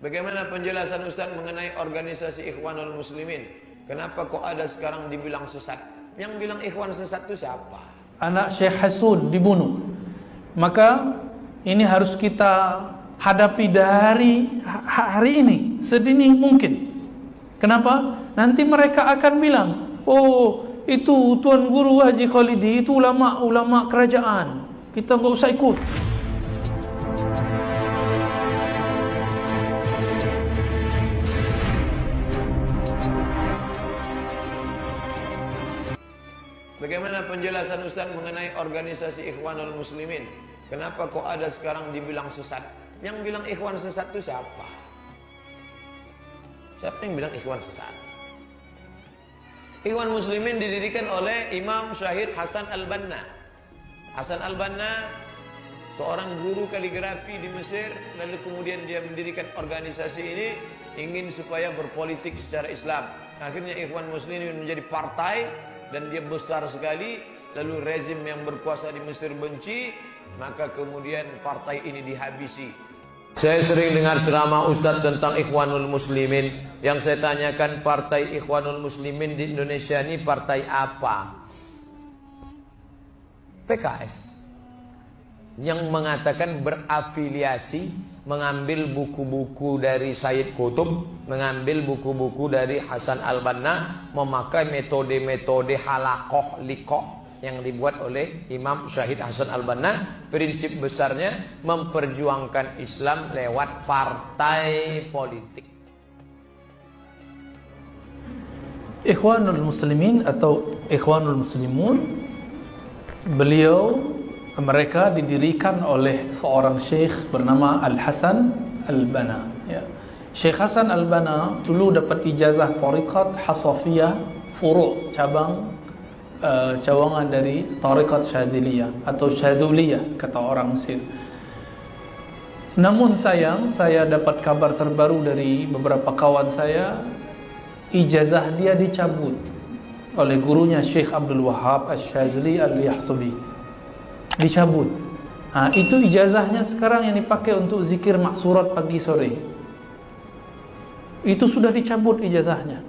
Bagaimana penjelasan Ustaz mengenai organisasi Ikhwanul Muslimin? Kenapa kok ada sekarang dibilang sesat? Yang bilang Ikhwan sesat itu siapa? Anak Syekh Hasud dibunuh. Maka ini harus kita hadapi dari hari ini, sedini mungkin. Kenapa? Nanti mereka akan bilang, oh itu Tuan Guru Haji Khalidi, itu ulama-ulama kerajaan, kita nggak usah ikut. Bagaimana penjelasan Ustaz mengenai organisasi Ikhwanul Muslimin? Kenapa kok ada sekarang dibilang sesat? Yang bilang Ikhwan sesat itu siapa? Siapa yang bilang Ikhwan sesat? Ikhwan Muslimin didirikan oleh Imam Syahid Hasan Al-Banna. Hasan Al-Banna seorang guru kaligrafi di Mesir, lalu kemudian dia mendirikan organisasi ini ingin supaya berpolitik secara Islam. Akhirnya Ikhwan Muslimin menjadi partai dan dia besar sekali, lalu rezim yang berkuasa di Mesir benci, maka kemudian partai ini dihabisi. Saya sering dengar ceramah Ustadz tentang Ikhwanul Muslimin. Yang saya tanyakan, partai Ikhwanul Muslimin di Indonesia ini partai apa? PKS yang mengatakan berafiliasi, mengambil buku-buku dari Sayyid Qutb, mengambil buku-buku dari Hasan Al-Banna, memakai metode-metode halakoh likoh yang dibuat oleh Imam Syahid Hasan Al-Banna. Prinsip besarnya memperjuangkan Islam lewat partai politik. Ikhwanul Muslimin atau Ikhwanul Muslimun, mereka didirikan oleh seorang syekh bernama Al-Hasan Al-Banna, ya. Syekh Hasan Al-Banna dulu dapat ijazah Thariqat Hasafiyah Furu', cawangan dari Thariqat Syadiliyah atau Syaduliyah kata orang Mesir. Namun sayang, saya dapat kabar terbaru dari beberapa kawan saya, ijazah dia dicabut oleh gurunya Syekh Abdul Wahab Asy-Syadzili Al-Yahsubi. Dicabut. Itu ijazahnya sekarang yang dipakai untuk zikir maksurat pagi sore. Itu sudah dicabut ijazahnya.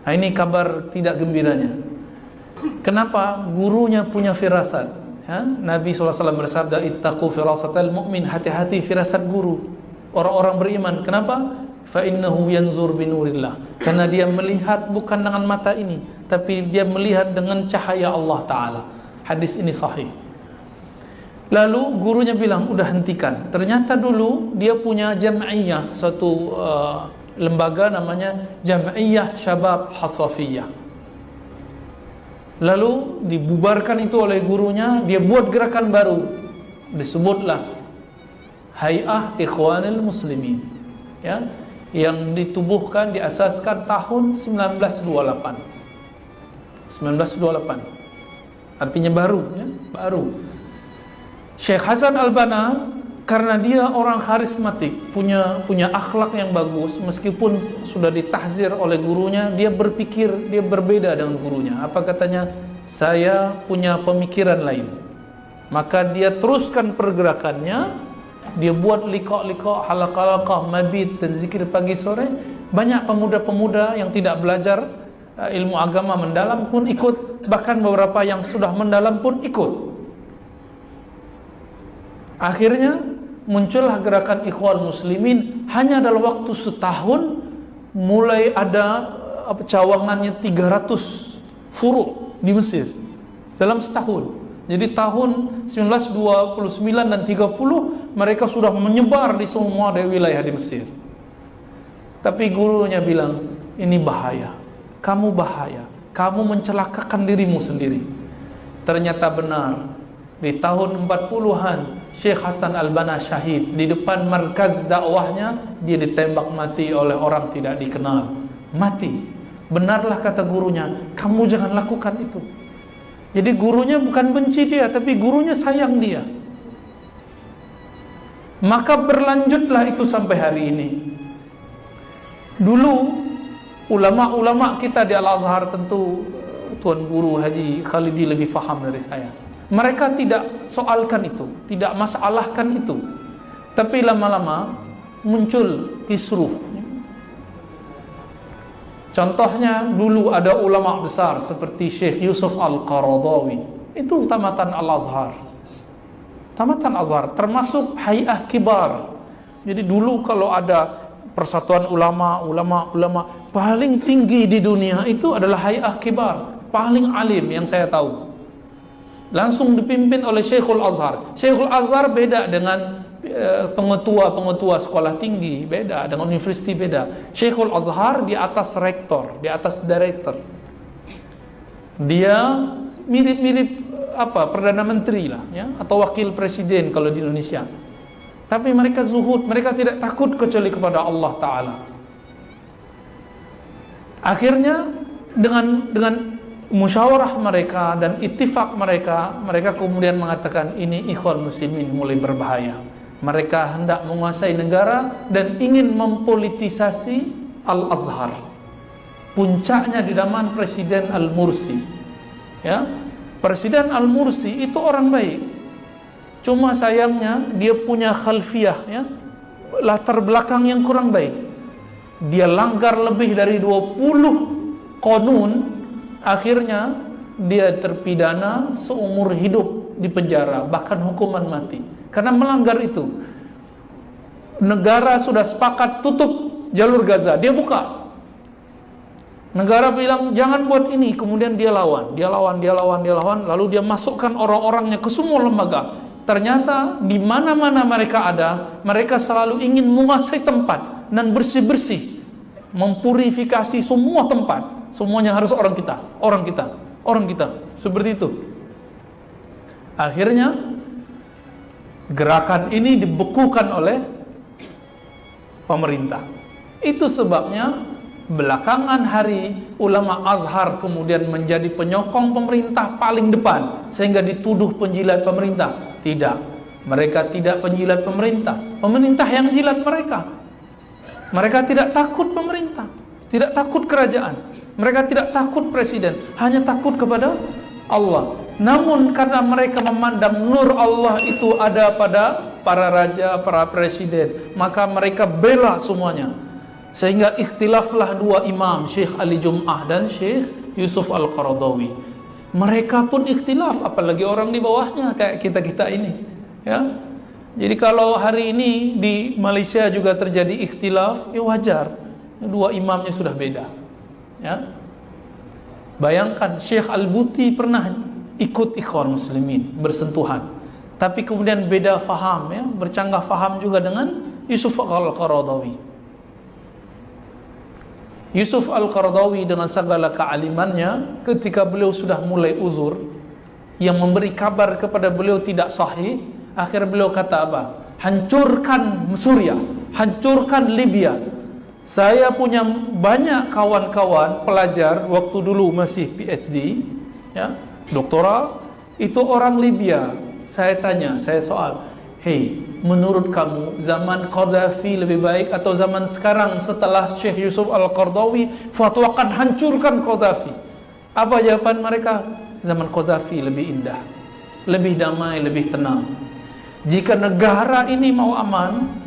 Ini kabar tidak gembiranya. Kenapa? Gurunya punya firasat. Nabi SAW bersabda, ittaqu firasatal mu'min, hati-hati firasat guru orang-orang beriman. Kenapa? Fa innahu yanzur binurillah. Karena dia melihat bukan dengan mata ini, tapi dia melihat dengan cahaya Allah Ta'ala. Hadis ini sahih. Lalu gurunya bilang, udah hentikan. Ternyata dulu dia punya jam'iyah, suatu lembaga namanya Jam'iyah Syabab Hasafiyah. Lalu dibubarkan itu oleh gurunya, dia buat gerakan baru, disebutlah Hay'ah Ikhwanul Muslimin, ya, yang ditubuhkan, diasaskan tahun 1928. 1928. Artinya baru, ya, baru. Syekh Hasan Al-Banna karena dia orang karismatik, punya akhlak yang bagus, meskipun sudah ditahzir oleh gurunya, dia berpikir dia berbeda dengan gurunya. Apa katanya? Saya punya pemikiran lain. Maka dia teruskan pergerakannya, dia buat liqa-liqa, halaqah-halaqah, mabit dan zikir pagi sore. Banyak pemuda-pemuda yang tidak belajar ilmu agama mendalam pun ikut, bahkan beberapa yang sudah mendalam pun ikut. Akhirnya muncullah gerakan Ikhwan Muslimin. Hanya dalam waktu setahun mulai ada cawangannya 300 furu' di Mesir dalam setahun. Jadi tahun 1929 dan 30 mereka sudah menyebar di semua wilayah di Mesir. Tapi gurunya bilang, ini bahaya, kamu bahaya, kamu mencelakakan dirimu sendiri. Ternyata benar. Di tahun 40-an Syekh Hasan Al-Banna syahid. Di depan markaz dakwahnya dia ditembak mati oleh orang tidak dikenal. Mati. Benarlah kata gurunya, kamu jangan lakukan itu. Jadi gurunya bukan benci dia, tapi gurunya sayang dia. Maka berlanjutlah itu sampai hari ini. Dulu ulama-ulama kita di Al-Azhar, tentu Tuan Guru Haji Khalidi lebih faham dari saya, mereka tidak soalkan itu, tidak masalahkan itu. Tapi lama-lama muncul kisruh. Contohnya dulu ada ulama besar seperti Syekh Yusuf Al-Qaradawi, itu tamatan Al-Azhar. Tamatan Azhar termasuk hay'ah kibar. Jadi dulu kalau ada persatuan ulama paling tinggi di dunia itu adalah hay'ah kibar, paling alim yang saya tahu. Langsung dipimpin oleh Syekhul Azhar. Syekhul Azhar beda dengan pengetua sekolah tinggi, beda dengan universitas, beda. Syekhul Azhar di atas rektor, di atas direktur. Dia mirip-mirip perdana menteri lah, ya, atau wakil presiden kalau di Indonesia. Tapi mereka zuhud, mereka tidak takut kecuali kepada Allah Ta'ala. Akhirnya dengan musyawarah mereka dan ittifaq mereka kemudian mengatakan ini ikhwan muslimin mulai berbahaya. Mereka hendak menguasai negara dan ingin mempolitisasi Al-Azhar. Puncaknya di zaman Presiden Al-Mursi. Ya, Presiden Al-Mursi itu orang baik. Cuma sayangnya dia punya khalfiyah, ya, latar belakang yang kurang baik. Dia langgar lebih dari 20 qanun, akhirnya dia terpidana seumur hidup di penjara, bahkan hukuman mati. Karena melanggar itu. Negara sudah sepakat tutup jalur Gaza, dia buka. Negara bilang jangan buat ini, kemudian dia lawan, lalu dia masukkan orang-orangnya ke semua lembaga. Ternyata di mana-mana mereka ada, mereka selalu ingin menguasai tempat dan bersih-bersih, mempurifikasi semua tempat. Semuanya harus orang kita, seperti itu. Akhirnya gerakan ini dibekukan oleh pemerintah. Itu sebabnya belakangan hari ulama Azhar kemudian menjadi penyokong pemerintah paling depan, sehingga dituduh penjilat pemerintah. Tidak, mereka tidak penjilat pemerintah. Pemerintah yang jilat mereka. Mereka tidak takut pemerintah, tidak takut kerajaan, mereka tidak takut presiden, hanya takut kepada Allah. Namun karena mereka memandang nur Allah itu ada pada para raja, para presiden, maka mereka bela semuanya. Sehingga ikhtilaflah dua imam, Syekh Ali Jum'ah dan Syekh Yusuf Al-Qaradawi. Mereka pun ikhtilaf, apalagi orang di bawahnya kayak kita-kita ini, ya. Jadi kalau hari ini di Malaysia juga terjadi ikhtilaf, ya wajar. Dua imamnya sudah beda, ya. Bayangkan Syekh Al-Buti pernah ikut ikhwan muslimin, bersentuhan, tapi kemudian beda faham, ya, bercanggah faham juga dengan Yusuf Al-Qaradawi. Yusuf Al-Qaradawi dengan segala kealimannya, ketika beliau sudah mulai uzur, yang memberi kabar kepada beliau tidak sahih, akhirnya beliau kata apa? Hancurkan Suriah, hancurkan Libya. Saya punya banyak kawan-kawan pelajar waktu dulu masih PhD, ya, doktoral, itu orang Libya. Saya tanya, saya soal, hey, menurut kamu zaman Qaddafi lebih baik atau zaman sekarang setelah Syekh Yusuf Al-Qaradawi fatwakan hancurkan Qaddafi? Apa jawaban mereka? Zaman Qaddafi lebih indah, lebih damai, lebih tenang. Jika negara ini mau aman,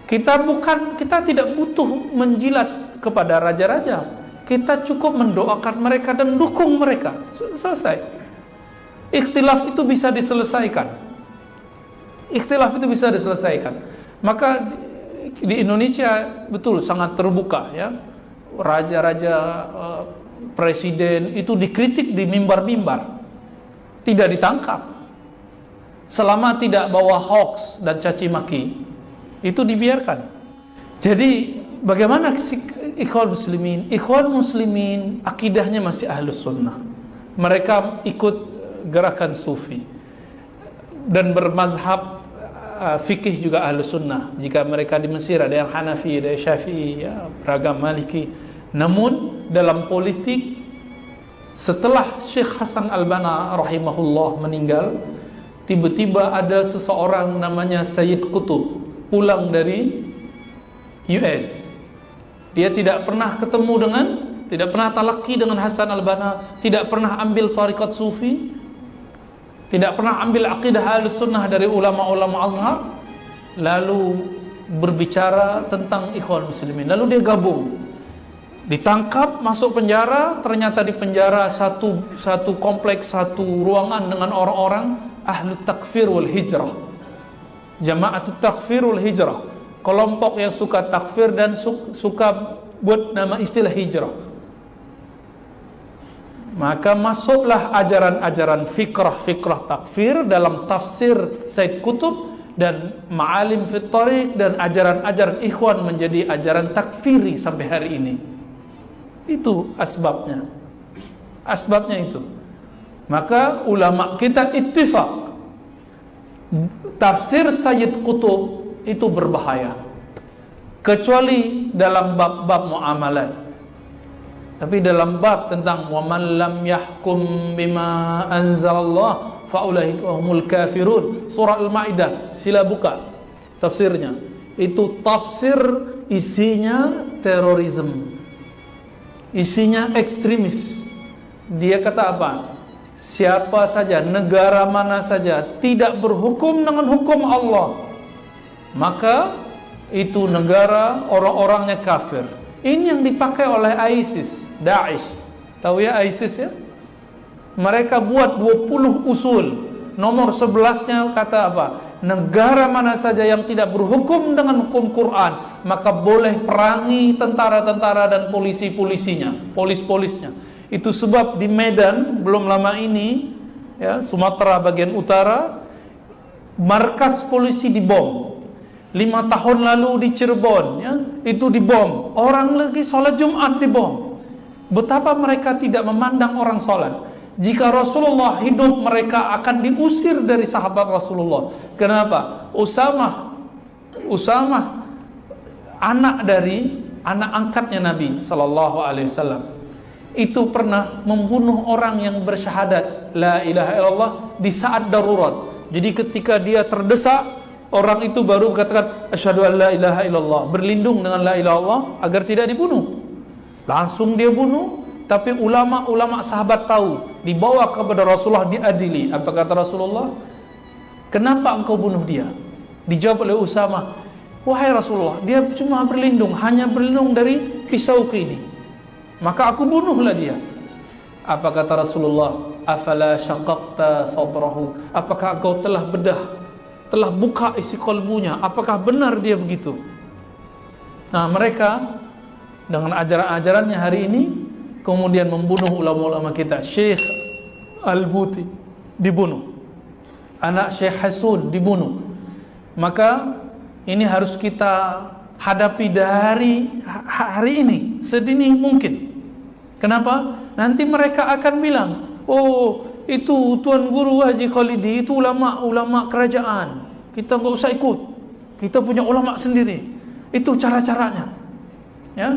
kita tidak butuh menjilat kepada raja-raja. Kita cukup mendoakan mereka dan dukung mereka. Selesai. Ikhtilaf itu bisa diselesaikan. Maka di Indonesia betul sangat terbuka, ya. Raja-raja, presiden itu dikritik di mimbar-mimbar, tidak ditangkap. Selama tidak bawa hoax dan caci maki, itu dibiarkan. Jadi bagaimana ikhwan muslimin? Ikhwan muslimin akidahnya masih ahlus sunnah. Mereka ikut gerakan sufi dan bermazhab fikih juga ahlus sunnah. Jika mereka di Mesir ada yang Hanafi, ada yang Syafi'i, ya, beragam Maliki. Namun dalam politik, setelah Syekh Hasan Al-Banna rahimahullah meninggal, tiba-tiba ada seseorang namanya Sayyid Qutb pulang dari US. Dia tidak pernah tidak pernah talaki dengan Hasan Al-Banna, tidak pernah ambil tarikat sufi, tidak pernah ambil akidah Ahlus Sunnah dari ulama-ulama Azhar. Lalu berbicara tentang ikhwan muslimin. Lalu dia gabung, ditangkap, masuk penjara. Ternyata di penjara satu kompleks, satu ruangan dengan orang-orang ahlu takfir wal hijrah, jama'atut takfir wal hijrah, kelompok yang suka takfir dan suka buat nama istilah hijrah. Maka masuklah ajaran-ajaran fikrah takfir dalam tafsir Said Qutb dan Ma'alim fit Thariq, dan ajaran-ajaran ikhwan menjadi ajaran takfiri sampai hari ini. Itu asbabnya. Asbabnya itu. Maka ulama kita ittifaq, tafsir Sayyid Qutb itu berbahaya, kecuali dalam bab-bab muamalat. Tapi dalam bab tentang wa man lam yahkum bima anzalallah fa ulaika humul kafirun, surah Al-Maidah, sila buka tafsirnya. Itu tafsir isinya terorisme, isinya ekstremis. Dia kata apa? Siapa saja, negara mana saja tidak berhukum dengan hukum Allah, maka itu negara orang-orangnya kafir. Ini yang dipakai oleh ISIS, Daesh. Tahu ya ISIS ya? Mereka buat 20 usul. Nomor 11-nya kata apa? Negara mana saja yang tidak berhukum dengan hukum Quran, maka boleh perangi tentara-tentara dan polisi-polisinya, polis-polisnya. Itu sebab di Medan belum lama ini, ya, Sumatera bagian utara, markas polisi dibom. 5 tahun lalu di Cirebon, ya, itu dibom. Orang lagi sholat Jumat dibom. Betapa mereka tidak memandang orang sholat. Jika Rasulullah hidup, mereka akan diusir dari sahabat Rasulullah. Kenapa? Usamah, anak angkatnya Nabi Sallallahu Alaihi Wasallam, itu pernah membunuh orang yang bersyahadat la ilaha illallah di saat darurat. Jadi ketika dia terdesak, orang itu baru katakan asyhadu an la ilaha illallah, berlindung dengan la ilaha illallah agar tidak dibunuh. Langsung dia bunuh. Tapi ulama-ulama sahabat tahu, dibawa kepada Rasulullah, diadili. Apa kata Rasulullah? Kenapa engkau bunuh dia? Dijawab oleh Usamah, wahai Rasulullah, dia cuma berlindung, hanya berlindung dari pisau ini, maka aku bunuhlah dia. Apa kata Rasulullah? Afala syaqaqta sadrahu, apakah engkau telah bedah, telah buka isi kalbunya, apakah benar dia begitu? Nah, mereka dengan ajaran-ajarannya hari ini kemudian membunuh ulama-ulama kita. Syekh Al-Buti dibunuh, anak Syekh Hasun dibunuh. Maka ini harus kita hadapi dari hari ini, sedini mungkin. Kenapa? Nanti mereka akan bilang, oh itu Tuan Guru Haji Khalidi, itu ulama-ulama kerajaan, kita nggak usah ikut, kita punya ulama sendiri. Itu cara-caranya, ya.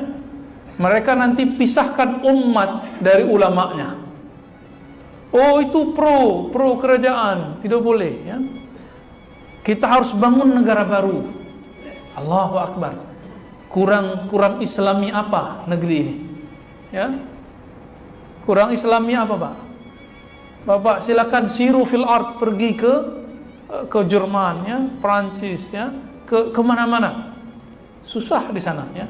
Mereka nanti pisahkan umat dari ulamanya. Oh itu pro kerajaan, tidak boleh, ya. Kita harus bangun negara baru. Allahu Akbar. Kurang Islami apa negeri ini? Ya. Kurang Islami apa, Pak? Bapak silakan siru fil ard, pergi ke Jerman, ya, Prancis, ya, ke mana-mana. Susah di sana, ya.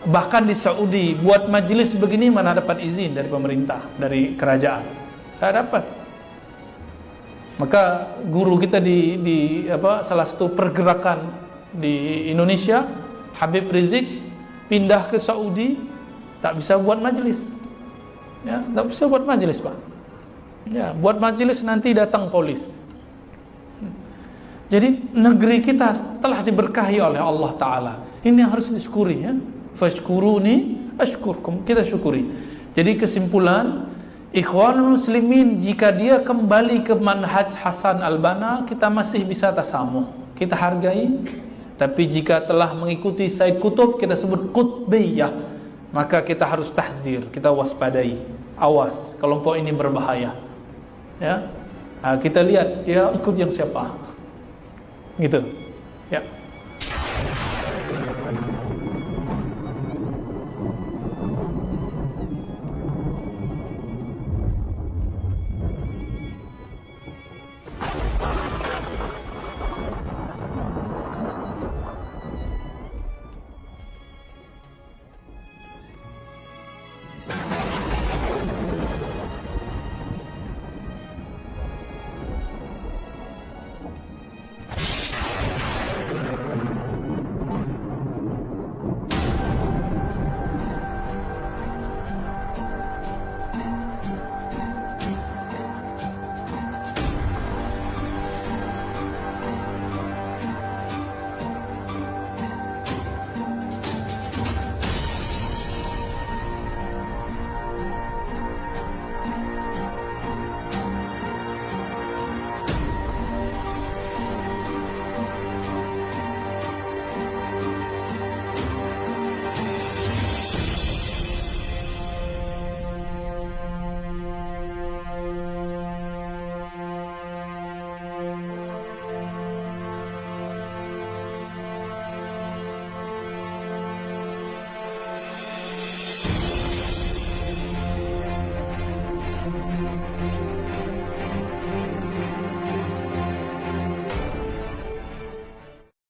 Bahkan di Saudi buat majelis begini mana dapat izin dari pemerintah, dari kerajaan? Tidak dapat. Maka guru kita di salah satu pergerakan di Indonesia, Habib Rizik, pindah ke Saudi, tak bisa buat majelis. Ya, tak bisa buat majelis, Pak. Ya, buat majelis nanti datang polis. Jadi negeri kita telah diberkahi oleh Allah Ta'ala. Ini yang harus disyukuri, ya. Fashkuruni ashkurkum, kita syukuri. Jadi kesimpulan, ikhwanul muslimin jika dia kembali ke manhaj Hasan al-Banna, kita masih bisa tasamuh, kita hargai. Tapi jika telah mengikuti Said Qutb, kita sebut qutbiyah, maka kita harus tahzir, kita waspadai, awas, kelompok ini berbahaya, ya. Nah, kita lihat dia ikut yang siapa, gitu, ya.